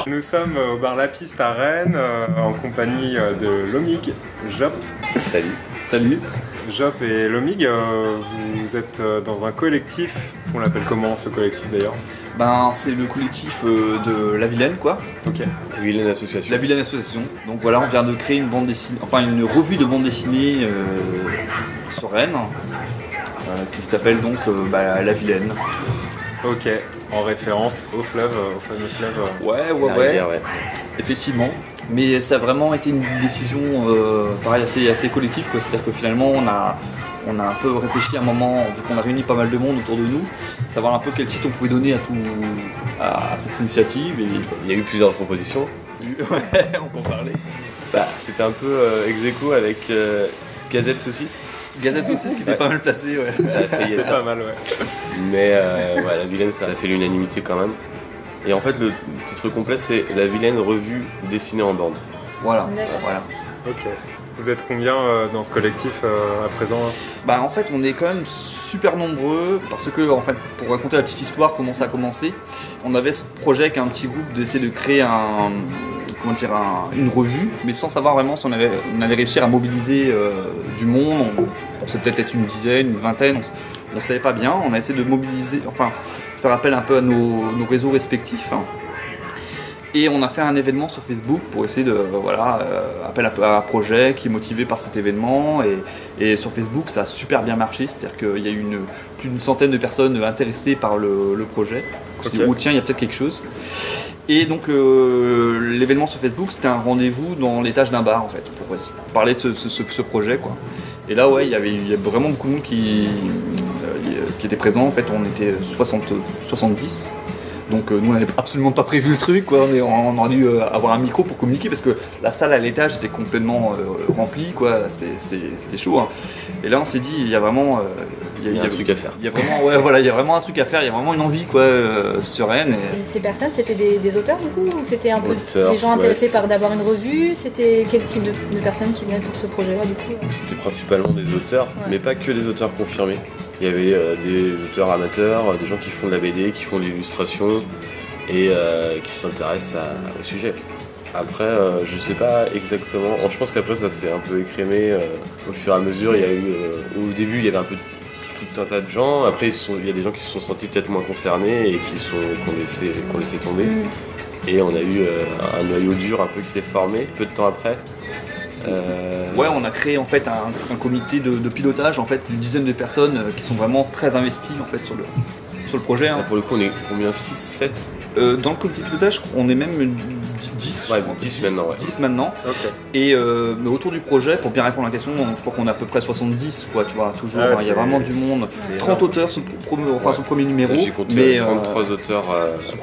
Bonjour. Nous sommes au bar La Piste à Rennes en compagnie de Lomig, Jop. Salut. Salut. Jop et Lomig, vous êtes dans un collectif. On l'appelle comment ce collectif d'ailleurs? Ben, c'est le collectif de La Vilaine, quoi. Ok. Vilaine Association. La Vilaine Association. Donc voilà, on vient de créer une bande dessinée, enfin une revue de bande dessinée sur Rennes, qui s'appelle donc La Vilaine. Ok. En référence au fleuve, au fameux fleuve. Ouais. Rivière, ouais. Effectivement. Mais ça a vraiment été une décision, pareil, assez collective, quoi. C'est-à-dire que finalement, on a un peu réfléchi à un moment, vu qu'on a réuni pas mal de monde autour de nous, savoir un peu quel titre on pouvait donner à cette initiative. Et Il y a eu plusieurs propositions. ouais, on peut en parler. C'était un peu ex aequo avec Gazette Saucisse. Gazette Saucisse qui était pas mal placée, ouais. Ça a failli C'est être. pas mal, ouais. Mais La Vilaine, ça a fait l'unanimité quand même. Et en fait, le titre complet, c'est La Vilaine revue dessinée en bande. Voilà. D'accord. Voilà. Ok. Vous êtes combien dans ce collectif à présent là? Bah en fait on est quand même super nombreux parce que en fait pour raconter la petite histoire comment ça a commencé, on avait ce projet avec un petit groupe d'essayer de créer une revue, mais sans savoir vraiment si on allait réussir à mobiliser du monde. On pensait peut-être être une dizaine, une vingtaine, on savait pas bien. On a essayé de mobiliser, enfin faire appel un peu à nos réseaux respectifs. Hein. Et on a fait un événement sur Facebook pour essayer de, appel à un projet qui est motivé par cet événement. Et sur Facebook, ça a super bien marché, c'est-à-dire qu'il y a eu plus d'une centaine de personnes intéressées par le projet. On s'est dit, oh tiens, il y a peut-être quelque chose. Et donc l'événement sur Facebook, c'était un rendez-vous dans l'étage d'un bar en fait, pour parler de ce projet, quoi. Et là, ouais, il y avait vraiment beaucoup de monde qui était présent. En fait, on était 70. Donc nous on n'avait absolument pas prévu le truc, quoi. On aurait dû avoir un micro pour communiquer parce que la salle à l'étage était complètement remplie, quoi. C'était chaud. Hein. Et là on s'est dit il y a vraiment Il y a un truc à faire. Il y a vraiment il y a vraiment un truc à faire, il y a vraiment une envie, quoi, sur Rennes. Et ces personnes, c'était des auteurs du coup, ou c'était un peu Auteurs, des gens intéressés ouais, par d'avoir une revue? C'était quel type de personnes qui venaient pour ce projet-là du coup? C'était principalement des auteurs, mais pas que des auteurs confirmés. Il y avait des auteurs amateurs, des gens qui font de la BD, qui font de l'illustration et qui s'intéressent au sujet. Après, je sais pas exactement. Je pense qu'après ça s'est un peu écrémé au fur et à mesure. Il y a eu, au début, il y avait un peu tout un tas de gens. Après, il y a des gens qui se sont sentis peut-être moins concernés et qu'on laissé tomber. Et on a eu un noyau dur un peu qui s'est formé peu de temps après. Ouais, on a créé en fait un comité de pilotage en fait d'une dizaine de personnes qui sont vraiment très investies en fait sur le projet. Hein. Pour le coup, on est combien? 6, 7? Dans le comité de pilotage, on est même 10. Ouais, 10 maintenant. Ouais. 10 maintenant. Ok. Et mais autour du projet, pour bien répondre à la question, je crois qu'on est à peu près 70, quoi, tu vois, toujours. Il y a vraiment du monde. 30 auteurs sur le premier numéro. J'ai compté mais 33 auteurs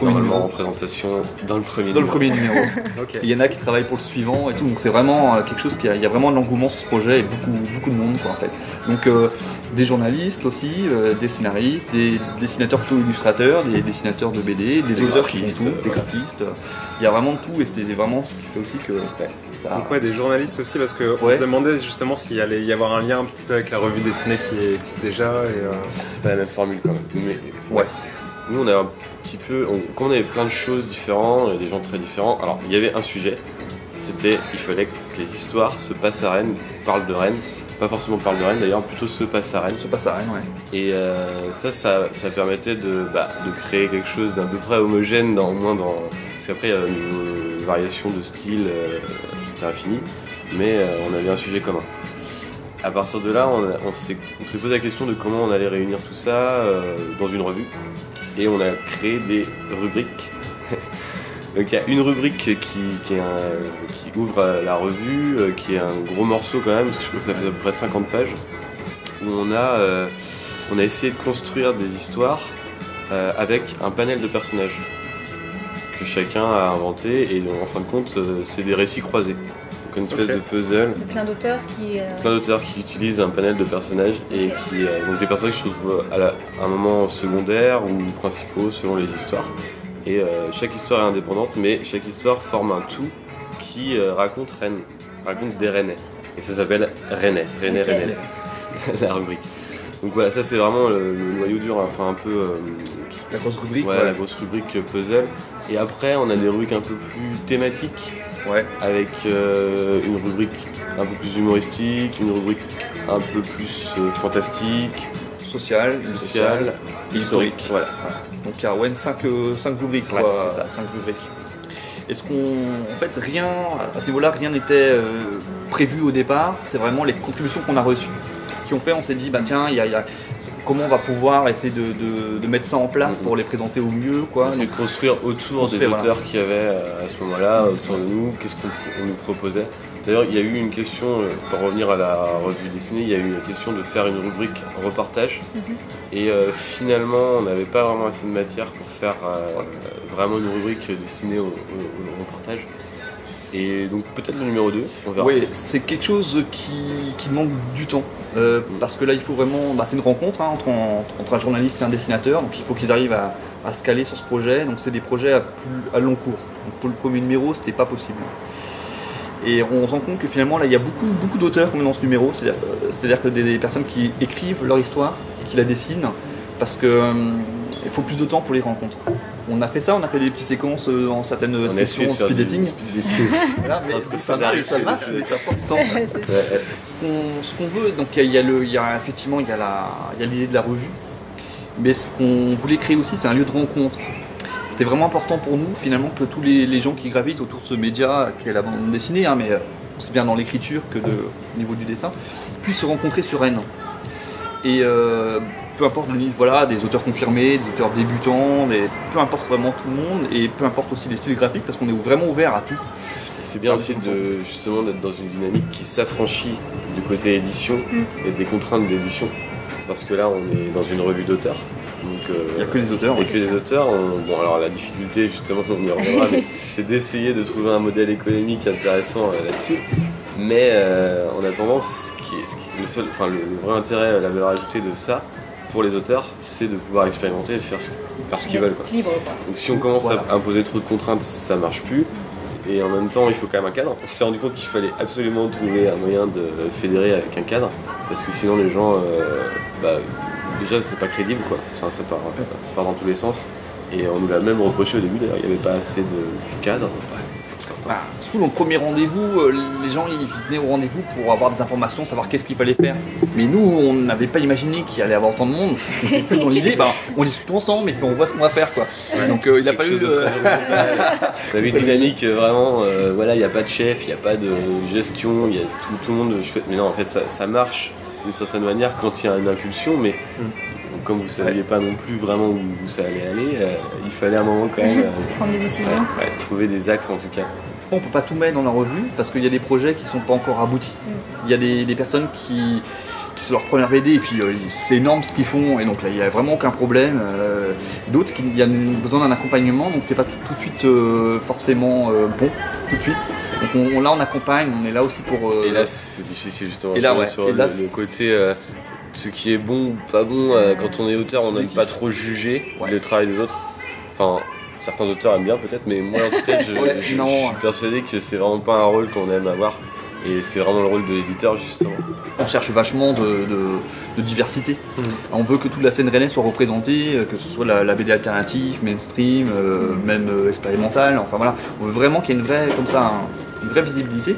normalement en présentation dans le premier numéro. Ok. Il y en a qui travaillent pour le suivant et tout, donc c'est vraiment quelque chose il y a vraiment de l'engouement sur ce projet et beaucoup de monde, quoi, en fait. Donc des journalistes aussi, des scénaristes, des dessinateurs plutôt illustrateurs, des dessinateurs de BD, des auteurs qui font tout, des graphistes. Il y a vraiment de tout et c'est vraiment ce qui fait aussi que ça... Donc ouais, des journalistes aussi, parce qu'on se demandait justement s'il allait y avoir un lien un petit peu avec la revue dessinée qui existe déjà. C'est pas la même formule quand même. Mais, ouais. Nous on a un petit peu... Quand on avait plein de choses différentes, des gens très différents, alors il y avait un sujet, c'était il fallait que les histoires se passent à Rennes, parlent de Rennes. Pas forcément parle de Rennes d'ailleurs, plutôt se passe à Rennes. Se passe à Rennes, ouais. Et ça permettait de créer quelque chose d'un peu près homogène, parce qu'après, une variation de style, c'était infini, mais on avait un sujet commun. À partir de là, on s'est posé la question de comment on allait réunir tout ça dans une revue, et on a créé des rubriques. Donc il y a une rubrique qui ouvre la revue, qui est un gros morceau quand même, parce que je crois que ça fait à peu près 50 pages, où on a essayé de construire des histoires avec un panel de personnages que chacun a inventé, et en fin de compte, c'est des récits croisés. Donc une espèce de puzzle. Plein d'auteurs qui utilisent un panel de personnages et donc des personnages qui se retrouvent à un moment secondaire ou principaux selon les histoires. Et chaque histoire est indépendante, mais chaque histoire forme un tout qui raconte des Rennais. Et ça s'appelle Rennais, Okay. la rubrique. Donc voilà, ça c'est vraiment le noyau dur, enfin un peu La grosse rubrique, ouais, la grosse rubrique puzzle. Et après on a des rubriques un peu plus thématiques, Ouais. avec une rubrique un peu plus humoristique, une rubrique un peu plus fantastique, Social, historique. Voilà. Donc il y a ouais, 5 rubriques, Ouais, quoi, c'est ça. 5 rubriques. Est-ce en fait, rien, à ce niveau-là, rien n'était prévu au départ, c'est vraiment les contributions qu'on a reçues qui ont fait, on s'est dit, bah tiens, comment on va pouvoir essayer de mettre ça en place pour les présenter au mieux, quoi. C'est Donc, construire autour des auteurs qu'il y avait à ce moment-là, autour de nous, qu'est-ce qu'on nous proposait. D'ailleurs, il y a eu une question, pour revenir à la revue dessinée, il y a eu la question de faire une rubrique reportage. Et finalement, on n'avait pas vraiment assez de matière pour faire vraiment une rubrique destinée au reportage. Et donc peut-être le numéro 2, on verra. Oui, c'est quelque chose qui demande du temps. Parce que là, il faut vraiment. C'est une rencontre hein, entre un journaliste et un dessinateur. Donc il faut qu'ils arrivent à se caler sur ce projet. Donc c'est des projets à long cours. Donc pour le premier numéro, c'était pas possible. Et on se rend compte que finalement, là, il y a beaucoup d'auteurs comme dans ce numéro. C'est-à-dire que des personnes qui écrivent leur histoire et qui la dessinent. Parce que il faut plus de temps pour les rencontres. On a fait ça, on a fait des petites séquences dans certaines sessions speed dating. Voilà, mais ça marche, mais ça prend du temps. Ce qu'on veut, donc effectivement il y a l'idée de la revue, mais ce qu'on voulait créer aussi, c'est un lieu de rencontre. C'était vraiment important pour nous finalement que tous les gens qui gravitent autour de ce média qui est la bande dessinée, hein, mais aussi bien dans l'écriture que au niveau du dessin, puissent se rencontrer sur Rennes. Et peu importe le niveau, voilà, des auteurs confirmés, des auteurs débutants, mais peu importe vraiment tout le monde, et peu importe aussi les styles graphiques, parce qu'on est vraiment ouvert à tout. C'est bien aussi justement d'être dans une dynamique qui s'affranchit du côté édition et des contraintes d'édition, parce que là on est dans une revue d'auteurs. Il n'y a que des auteurs. Et que des auteurs. Bon, alors la difficulté, justement, on y reviendra, mais c'est d'essayer de trouver un modèle économique intéressant là-dessus. Mais en attendant, le vrai intérêt, la valeur ajoutée de ça, pour les auteurs, c'est de pouvoir expérimenter et de faire ce qu'ils veulent. Quoi. Libre, quoi. Donc si on commence à imposer trop de contraintes, ça marche plus. Et en même temps, il faut quand même un cadre. On s'est rendu compte qu'il fallait absolument trouver un moyen de fédérer avec un cadre, parce que sinon les gens, déjà c'est pas crédible, quoi. Ça part dans tous les sens. Et on nous l'a même reproché au début, d'ailleurs, il n'y avait pas assez de cadre. Surtout dans le premier rendez-vous, les gens ils venaient au rendez-vous pour avoir des informations, savoir qu'est-ce qu'il fallait faire. Mais nous, on n'avait pas imaginé qu'il allait y avoir autant de monde. Dans l'idée, on discute ensemble et puis on voit ce qu'on va faire, quoi. Donc il a fallu. On avait une dynamique vraiment, il n'y a pas de chef, il n'y a pas de gestion, il y a tout le monde. Mais non, en fait, ça marche d'une certaine manière quand il y a une impulsion, mais. Comme vous ne saviez pas non plus vraiment où ça allait aller, il fallait un moment quand même prendre des décisions. Trouver des axes en tout cas. On ne peut pas tout mettre dans la revue parce qu'il y a des projets qui ne sont pas encore aboutis. Il y a des personnes qui c'est leur première BD et puis c'est énorme ce qu'ils font et donc là il n'y a vraiment aucun problème. D'autres qui y a besoin d'un accompagnement donc c'est pas tout de suite forcément bon tout de suite. Donc là on accompagne, on est là aussi pour. Et là c'est difficile justement. Et là, sur et là, le côté. Ce qui est bon ou pas bon, quand on est auteur, on n'aime pas trop juger le travail des autres. Enfin, certains auteurs aiment bien peut-être, mais moi en tout cas, je suis persuadé que c'est vraiment pas un rôle qu'on aime avoir. Et c'est vraiment le rôle de l'éditeur justement. On cherche vachement de diversité. On veut que toute la scène rennaise soit représentée, que ce soit la BD alternative, mainstream, même expérimentale. Enfin voilà, on veut vraiment qu'il y ait une vraie visibilité.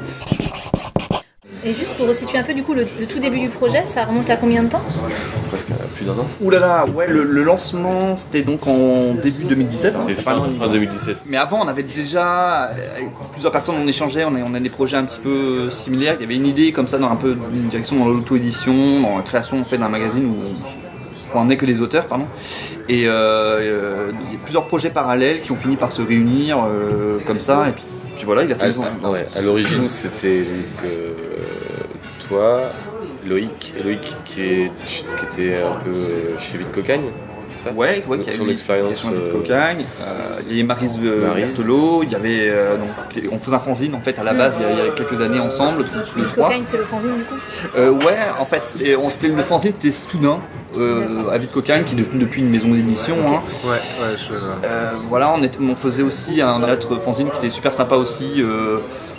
Et juste pour resituer un peu du coup le tout début du projet, ça remonte à combien de temps? Presque plus d'un an. Ouh là là, ouais, le lancement c'était donc en début 2017. C'était fin 2017. Mais avant on avait déjà, avec plusieurs personnes on échangeait, on a des projets un petit peu similaires. Il y avait une idée comme ça dans un peu une direction dans l'auto-édition, dans la création en fait d'un magazine où on n'est que des auteurs, pardon. Et il y a plusieurs projets parallèles qui ont fini par se réunir comme ça. Et puis voilà, il a fallu. À l'origine c'était toi, Loïc qui était un peu chez Vite Cocagne, c'est ça? Ouais, qui a eu son expérience Vite Cocagne. Il y avait Maryse Berthelot, il y avait on faisait un fanzine en fait à la base il y a quelques années ensemble tous les trois. Cocagne c'est le fanzine du coup? Ouais, en fait le fanzine c'était soudain. Avis de Cocagne, qui est devenue depuis une maison d'édition. Hein. Ouais, Voilà, on faisait aussi un autre fanzine qui était super sympa aussi,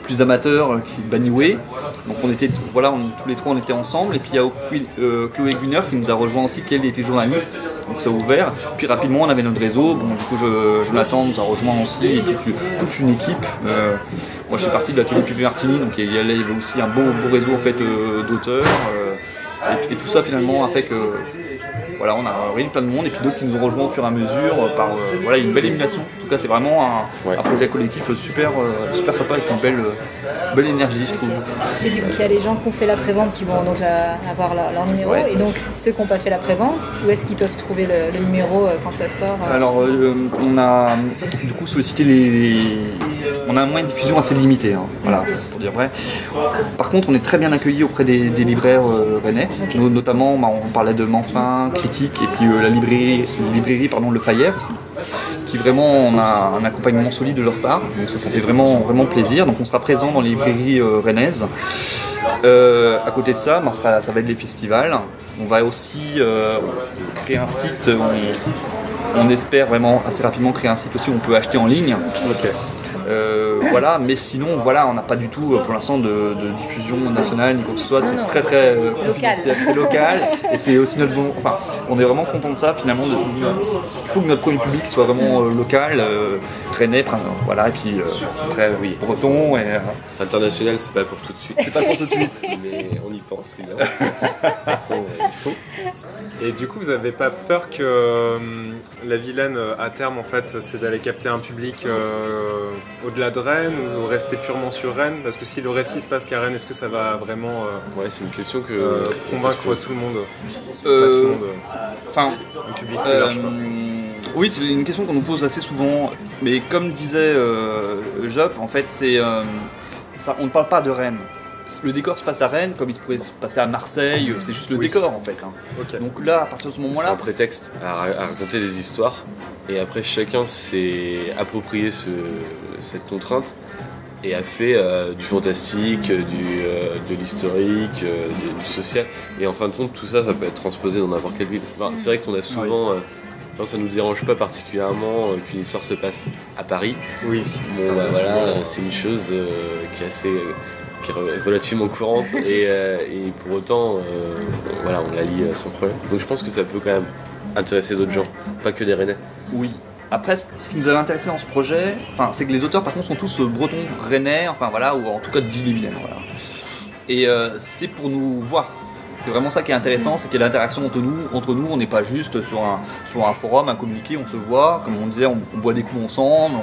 plus amateur, qui est Baniway. Donc tous les trois on était ensemble. Et puis il y a Chloé Gunner qui nous a rejoint aussi, qui elle était journaliste. Donc ça a ouvert. Puis rapidement on avait notre réseau. Bon, du coup Jonathan nous a rejoint aussi, et toute une équipe. Moi je suis parti de l'atelier Pipi Martini, donc il y avait aussi un beau réseau en fait d'auteurs. Et tout ça finalement a fait que voilà, on a réuni plein de monde, et puis d'autres qui nous ont rejoints au fur et à mesure par une belle émulation. En tout cas c'est vraiment un projet collectif super sympa, avec une belle énergie, je trouve. Et du coup il y a les gens qui ont fait la prévente qui vont donc avoir leur numéro, Ouais. et donc ceux qui n'ont pas fait la prévente, où est-ce qu'ils peuvent trouver le numéro quand ça sort Alors on a du coup sollicité on a un moyen de diffusion assez limité, hein, voilà, pour dire vrai. Par contre on est très bien accueillis auprès des libraires rennais, notamment on parlait de Manfin, Critique, et puis la librairie Le Fayère aussi, qui vraiment on a un accompagnement solide de leur part, donc ça fait vraiment plaisir. Donc on sera présent dans les librairies rennaises. À côté de ça, ça va être les festivals. On va aussi créer un site, on espère vraiment assez rapidement créer un site aussi où on peut acheter en ligne. Voilà, mais sinon on n'a pas du tout pour l'instant de diffusion nationale ni quoi que ce soit. C'est très confidentiel, c'est local, et c'est aussi notre on est vraiment content de ça finalement. Il faut que notre premier public soit vraiment local, rennais, voilà, et puis après breton et International, c'est pas pour tout de suite. c'est pas pour tout de suite. Mais on y pense, évidemment. De toute façon, il faut. Et du coup, vous n'avez pas peur que la Vilaine, à terme, en fait, c'est d'aller capter un public au-delà de Rennes, ou rester purement sur Rennes? Parce que si le récit se passe qu'à Rennes, est-ce que ça va vraiment Ouais, c'est une question que convaincre tout le monde? Pas tout le monde, le public plus large, quoi. Oui, c'est une question qu'on nous pose assez souvent, mais comme disait Jop, en fait, on ne parle pas de Rennes. Le décor se passe à Rennes, comme il pourrait se passer à Marseille, c'est juste le décor en fait. Hein. Okay. Donc là, à partir de ce c'est moment-là, un prétexte à raconter des histoires, et après chacun s'est approprié cette contrainte et a fait du fantastique, de l'historique, du social, et en fin de compte tout ça peut être transposé dans n'importe quelle ville. Enfin, c'est vrai qu'on a souvent ça nous dérange pas particulièrement qu'une histoire se passe à Paris. Oui, Bon, c'est une chose qui est relativement courante, et pour autant on la lit sans problème. Donc je pense que ça peut quand même intéresser d'autres gens, pas que des Rennais. oui. Après, ce qui nous avait intéressé dans ce projet, c'est que les auteurs par contre sont tous bretons, rennais, ou en tout cas de l'Ille-et-Vilaine. Voilà. Et c'est pour nous voir. C'est vraiment ça qui est intéressant, c'est qu'il y a l'interaction entre nous, on n'est pas juste sur un forum, un communiqué, on se voit, comme on disait, on boit des coups ensemble,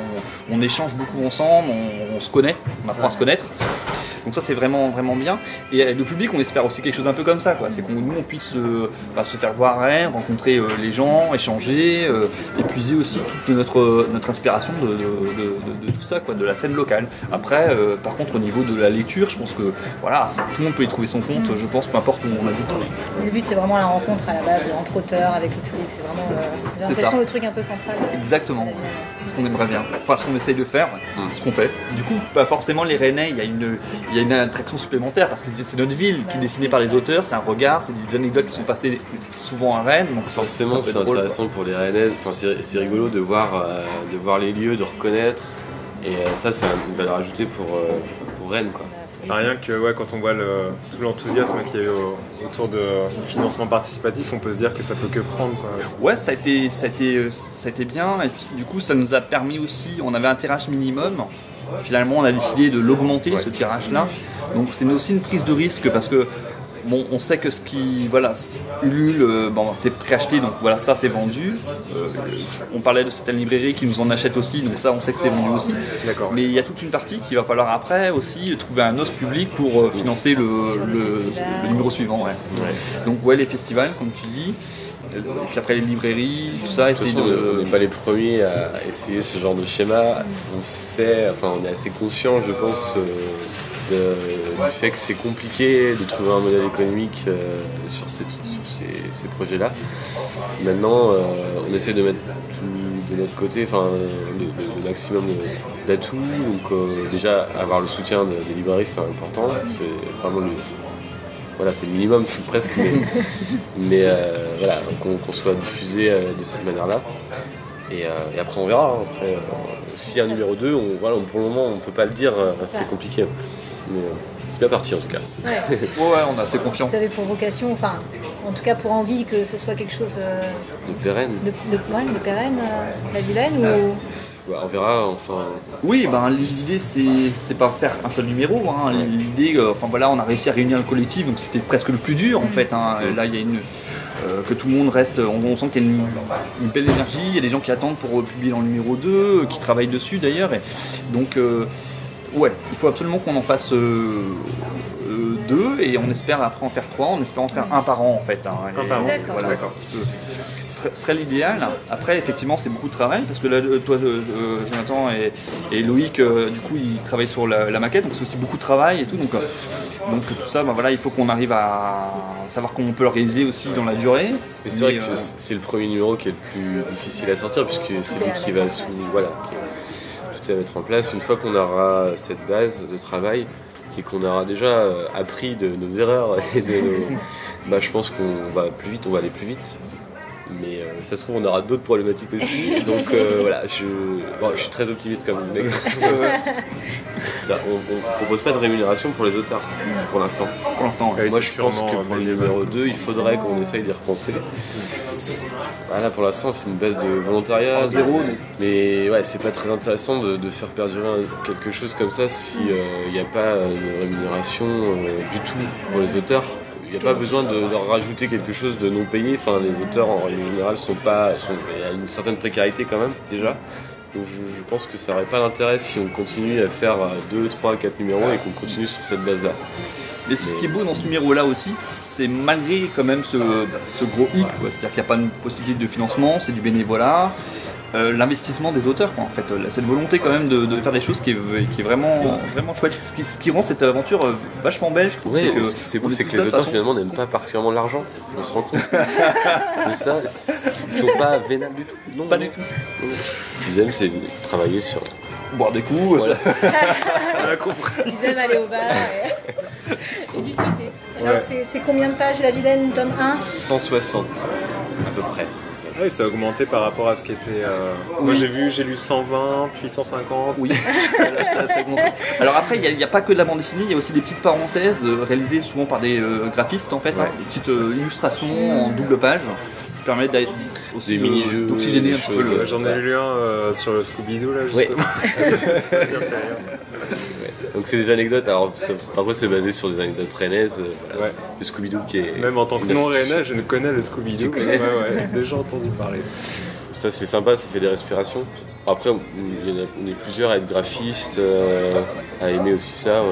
on échange beaucoup ensemble, on se connaît, on apprend à se connaître. Donc ça c'est vraiment bien. Et le public, on espère aussi quelque chose un peu comme ça, quoi. C'est qu'on puisse se faire voir à Rennes, rencontrer les gens, échanger, épuiser aussi toute notre inspiration de tout ça, quoi, de la scène locale. Après, par contre, au niveau de la lecture, je pense que tout le monde peut y trouver son compte, je pense, peu importe où on habite. Le but c'est vraiment la rencontre à la base entre auteurs avec le public, c'est vraiment j'ai l'impression le truc un peu central. Exactement. Ce qu'on aimerait bien, ce qu'on essaye de faire, ce qu'on fait. Du coup, pas forcément les Rennais, il y a une attraction supplémentaire parce que c'est notre ville qui est dessinée par les auteurs, c'est un regard, c'est des anecdotes qui sont passées souvent à Rennes. Donc forcément c'est intéressant pour les Rennais, c'est rigolo de voir les lieux, de reconnaître, et ça c'est une valeur ajoutée pour Rennes, quoi. Rien que quand on voit tout l'enthousiasme qu'il y a eu autour du financement participatif, on peut se dire que ça peut que prendre, quoi. Ouais, ça a été bien, et puis du coup ça nous a permis aussi, on avait un tirage minimum. Finalement, on a décidé de l'augmenter, ce tirage-là. Donc, c'est aussi une prise de risque parce que, on sait que Ulule, c'est préacheté, donc ça, c'est vendu. On parlait de certaines librairies qui nous en achètent aussi, donc ça, on sait que c'est vendu aussi. D'accord. Mais il y a toute une partie qu'il va falloir après aussi trouver un autre public pour financer le numéro suivant. Ouais. Donc, les festivals, comme tu dis. Et puis après les librairies, tout ça, essayer on n'est pas les premiers à essayer ce genre de schéma. On est assez conscient, je pense, du fait que c'est compliqué de trouver un modèle économique sur ces projets-là. Maintenant, on essaie de mettre tout de notre côté, le maximum d'atouts. Donc déjà, avoir le soutien des librairies, c'est important. C'est vraiment voilà, c'est le minimum presque, mais voilà, qu'on soit diffusé de cette manière-là. Et après on verra. Hein. Après, s'il y a un numéro 2, voilà, pour le moment on peut pas le dire, c'est compliqué. Mais c'est bien parti en tout cas. Ouais. Ouais, on est assez confiant. Vous avez pour vocation, enfin, en tout cas pour envie que ce soit quelque chose de pérenne. De pérenne, la Vilaine ou... On verra, enfin... Oui, l'idée c'est pas faire un seul numéro. Hein. L'idée, on a réussi à réunir le collectif, donc c'était presque le plus dur en fait. Hein. Là, il y a que tout le monde reste, on sent qu'il y a une belle énergie, il y a des gens qui attendent pour publier dans le numéro 2, qui travaillent dessus d'ailleurs. Donc, ouais, il faut absolument qu'on en fasse 2 et on espère après en faire 3, on espère en faire un par an en fait. Hein. Un par an, voilà, d'accord. Ce serait l'idéal. Après, effectivement, c'est beaucoup de travail parce que là, toi, Jonathan et Loïc, du coup, ils travaillent sur la maquette, donc c'est aussi beaucoup de travail et tout. Donc tout ça, il faut qu'on arrive à savoir comment on peut le réaliser aussi dans la durée. Mais c'est vrai que c'est le premier numéro qui est le plus difficile à sortir puisque c'est lui qui va tout ça mettre en place. Une fois qu'on aura cette base de travail et qu'on aura déjà appris de nos erreurs et de nos... je pense qu'on va plus vite, on va aller plus vite. Mais ça se trouve on aura d'autres problématiques aussi, donc voilà, je suis très optimiste comme mec. On propose pas de rémunération pour les auteurs pour l'instant. Moi je pense que pour le numéro 2 il faudrait qu'on essaye d'y repenser. Voilà, pour l'instant c'est une base de volontariat, 0, mais ouais, c'est pas très intéressant de faire perdurer quelque chose comme ça s'il n'y a pas de rémunération du tout pour les auteurs. Il n'y a pas besoin de leur rajouter quelque chose de non payé. Enfin, les auteurs en règle générale il y a une certaine précarité quand même déjà. Donc je pense que ça n'aurait pas d'intérêt si on continue à faire 2, 3, 4 numéros et qu'on continue sur cette base-là. Mais ce qui est beau dans ce numéro-là aussi, c'est malgré quand même ce gros hic, c'est-à-dire qu'il n'y a pas une possibilité de financement, c'est du bénévolat. L'investissement des auteurs, en fait, cette volonté quand même de faire des choses qui est vraiment chouette, ce qui rend cette aventure vachement belle, je trouve. Oui, c'est beau, c'est que les auteurs finalement n'aiment pas particulièrement l'argent, on se rend compte de ça, ils sont pas vénables du tout. Non, pas du tout. Ce qu'ils aiment, c'est travailler sur... boire des coups, voilà. On a compris. Ils aiment aller au bar et discuter. Alors c'est combien de pages la Vilaine, tome 1 160 à peu près. Oui, ça a augmenté par rapport à ce qui était... Moi j'ai lu 120, puis 150. Oui, ça a augmenté. Alors après, il n'y a pas que de la bande dessinée, il y a aussi des petites parenthèses réalisées souvent par des graphistes en fait, hein, des petites illustrations en double page qui permettent aussi d'oxygéner un petit peu le... J'en ai lu un sur le Scooby-Doo là justement. Donc c'est des anecdotes, alors parfois c'est basé sur des anecdotes rennaises, le Scooby-Doo qui est... Même en tant que non-rennais, je ne connais le Scooby-Doo. J'ai déjà entendu parler. Ça c'est sympa, ça fait des respirations. Après on est plusieurs à être graphistes, à aimer aussi ça,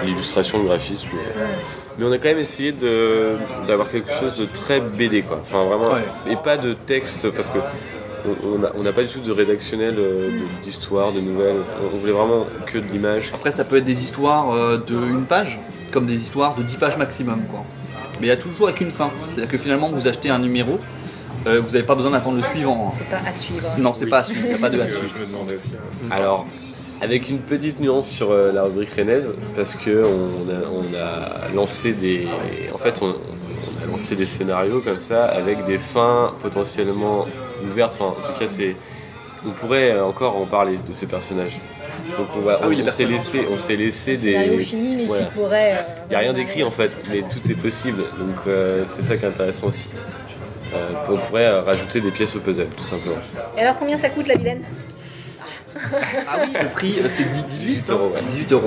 l'illustration, le graphisme. Mais on a quand même essayé d'avoir quelque chose de très BD quoi, enfin vraiment, et pas de texte parce que on n'a pas du tout de rédactionnel d'histoire, de nouvelles. On voulait vraiment que de l'image. Après, ça peut être des histoires de 1 page, comme des histoires de 10 pages maximum, quoi. Mais il y a toujours avec une fin. C'est-à-dire que finalement, vous achetez un numéro, vous n'avez pas besoin d'attendre le suivant. C'est pas à suivre. Non, c'est pas à suivre. Il n'y a pas de à suivre. Je me demandais aussi. Alors, avec une petite nuance sur la rubrique rennaise, parce que on a lancé on a lancé des scénarios comme ça avec des fins potentiellement ouvertes. Enfin, en tout cas, on pourrait encore en parler de ces personnages. Donc on s'est laissé des scénarios finis, mais qui pourraient. Il n'y a rien d'écrit en fait, mais tout est possible. Donc c'est ça qui est intéressant aussi. On pourrait rajouter des pièces au puzzle, tout simplement. Et alors, combien ça coûte la Vilaine? Ah oui, le prix c'est 18 €. 18 €, ouais.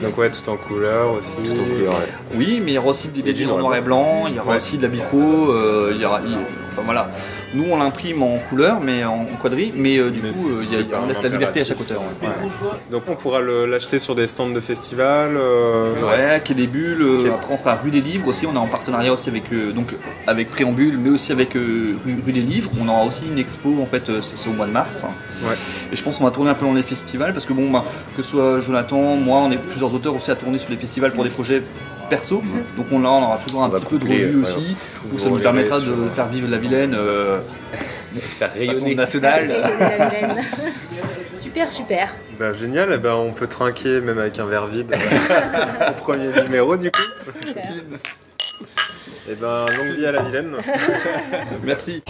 Donc tout en couleur aussi. Tout en couleur, Oui, mais il y aura aussi des BD en noir et blanc, il y aura aussi de la micro, enfin voilà. Nous on l'imprime en couleur, mais en quadrille, mais du coup on laisse la liberté à chaque auteur. Ouais. Donc on pourra l'acheter sur des stands de festival. Quai des Bulles. Après on sera rue des Livres aussi, on est en partenariat aussi avec Préambule, mais aussi avec rue des Livres. On aura aussi une expo en fait, c'est au mois de mars. Ouais. Et je pense qu'on va tourner un peu dans les festivals parce que que ce soit Jonathan, moi, on est plusieurs auteurs aussi à tourner sur les festivals pour des projets perso. Donc on aura toujours un petit peu de revue aussi, où ça nous permettra de faire vivre la Vilaine, faire rayonner nationale. Super. Génial, on peut trinquer même avec un verre vide au premier numéro du coup. Et ben longue vie à la Vilaine. Merci.